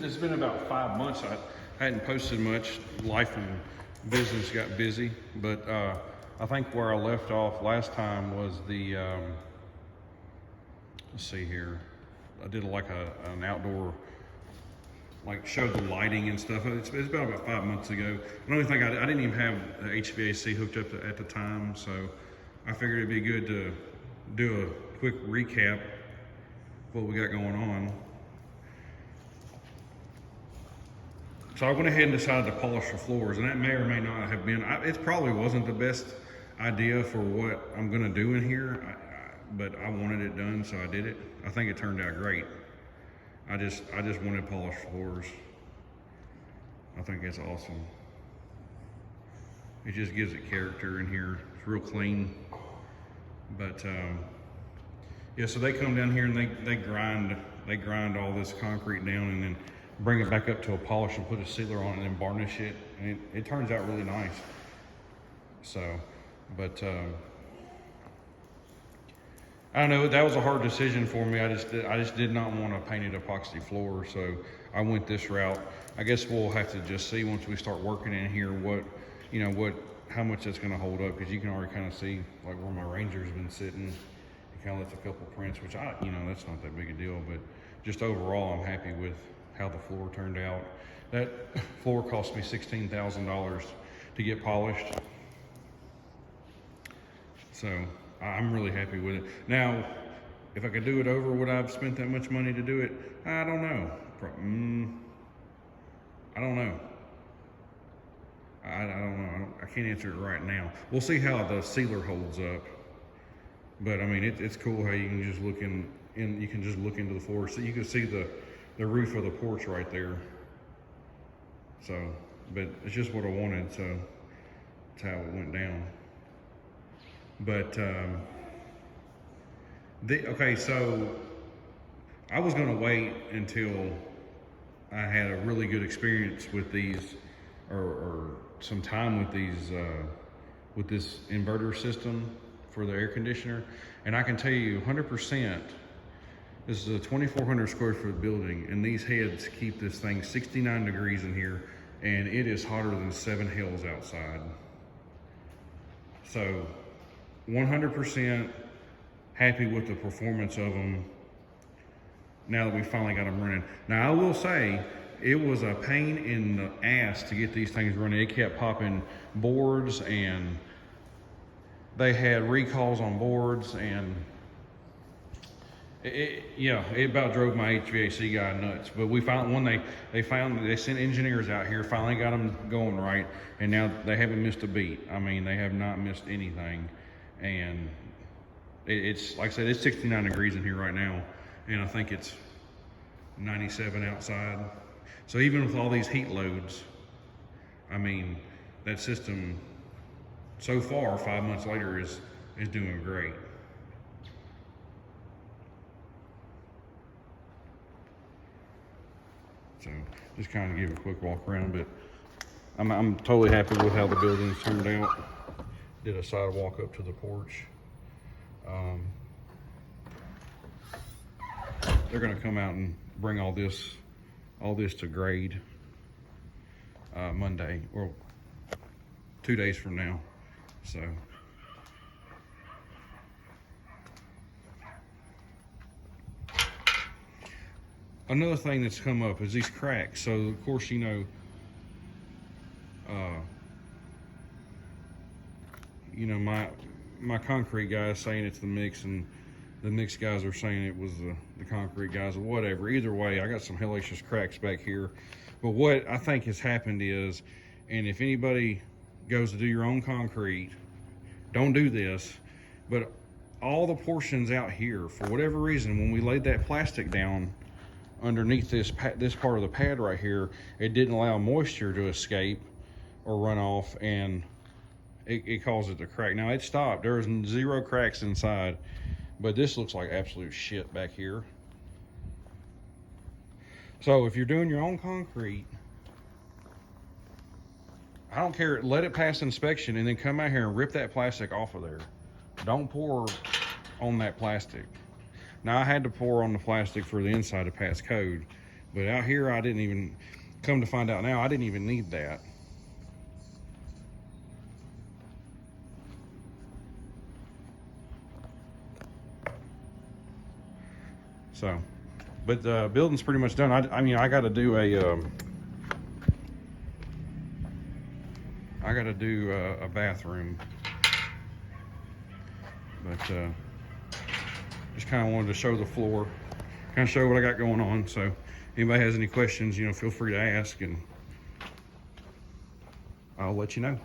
It's been about 5 months. I hadn't posted much. Life and business got busy, but I think where I left off last time was the, let's see here. I did like an outdoor, like showed the lighting and stuff. It's about 5 months ago. I don't think I didn't even have the HVAC hooked up at the time, so I figured it'd be good to do a quick recap of what we got going on. So I went ahead and decided to polish the floors, and that may or may not have been, it probably wasn't the best idea for what I'm gonna do in here, but I wanted it done, so I did it. I think it turned out great. I just wanted polished floors. I think it's awesome. It just gives it character in here. It's real clean. But yeah, so they come down here and they grind all this concrete down and then bring it back up to a polish and put a sealer on it and then varnish it. And it turns out really nice. So, but I don't know, that was a hard decision for me. I just did not want a painted epoxy floor, so I went this route. I guess we'll have to just see once we start working in here how much that's gonna hold up, because you can already kind of see like where my Ranger's been sitting. It kind of left a couple prints, which that's not that big a deal, but just overall I'm happy with how the floor turned out. That floor cost me $16,000 to get polished. So I'm really happy with it. Now, if I could do it over, would I have spent that much money to do it? I don't know. I don't know. I don't know. I can't answer it right now. We'll see how the sealer holds up. But I mean, it's cool how you can just look you can just look into the floor. So you can see the roof of the porch right there. So, but it's just what I wanted, so that's how it went down. But okay, so I was gonna wait until I had a really good experience with these, or some time with these, with this inverter system for the air conditioner. And I can tell you 100%, this is a 2,400 square foot building, and these heads keep this thing 69 degrees in here, and it is hotter than 7 hells outside. So 100% happy with the performance of them now that we finally got them running. Now I will say, it was a pain in the ass to get these things running. It kept popping boards, and they had recalls on boards, and it about drove my HVAC guy nuts. But we found they sent engineers out here, finally got them going right, and now they haven't missed a beat. I mean, they have not missed anything. And it's like I said, it's 69 degrees in here right now, and I think it's 97 outside. So even with all these heat loads, I mean, that system so far 5 months later is doing great. So just kind of give a quick walk around, but I'm totally happy with how the building's turned out. Did a sidewalk up to the porch. They're gonna come out and bring all this to grade Monday, or 2 days from now. So another thing that's come up is these cracks. So of course, my concrete guy is saying it's the mix, and the mix guys are saying it was the concrete guys, or whatever. Either way, I got some hellacious cracks back here. But what I think has happened is, and if anybody goes to do your own concrete, don't do this, but all the portions out here, for whatever reason, when we laid that plastic down underneath this part of the pad right here, it didn't allow moisture to escape or run off, and it caused it to crack. Now it stopped. There was 0 cracks inside, but this looks like absolute shit back here. So if you're doing your own concrete, I don't care, let it pass inspection and then come out here and rip that plastic off of there. Don't pour on that plastic. Now I had to pour on the plastic for the inside to pass code, But out here, I didn't even, come to find out now, I didn't even need that. So, but the building's pretty much done. I mean, I got to do a bathroom, but just kind of wanted to show the floor, kind of show what I got going on. So, anybody has any questions, feel free to ask, and I'll let you know.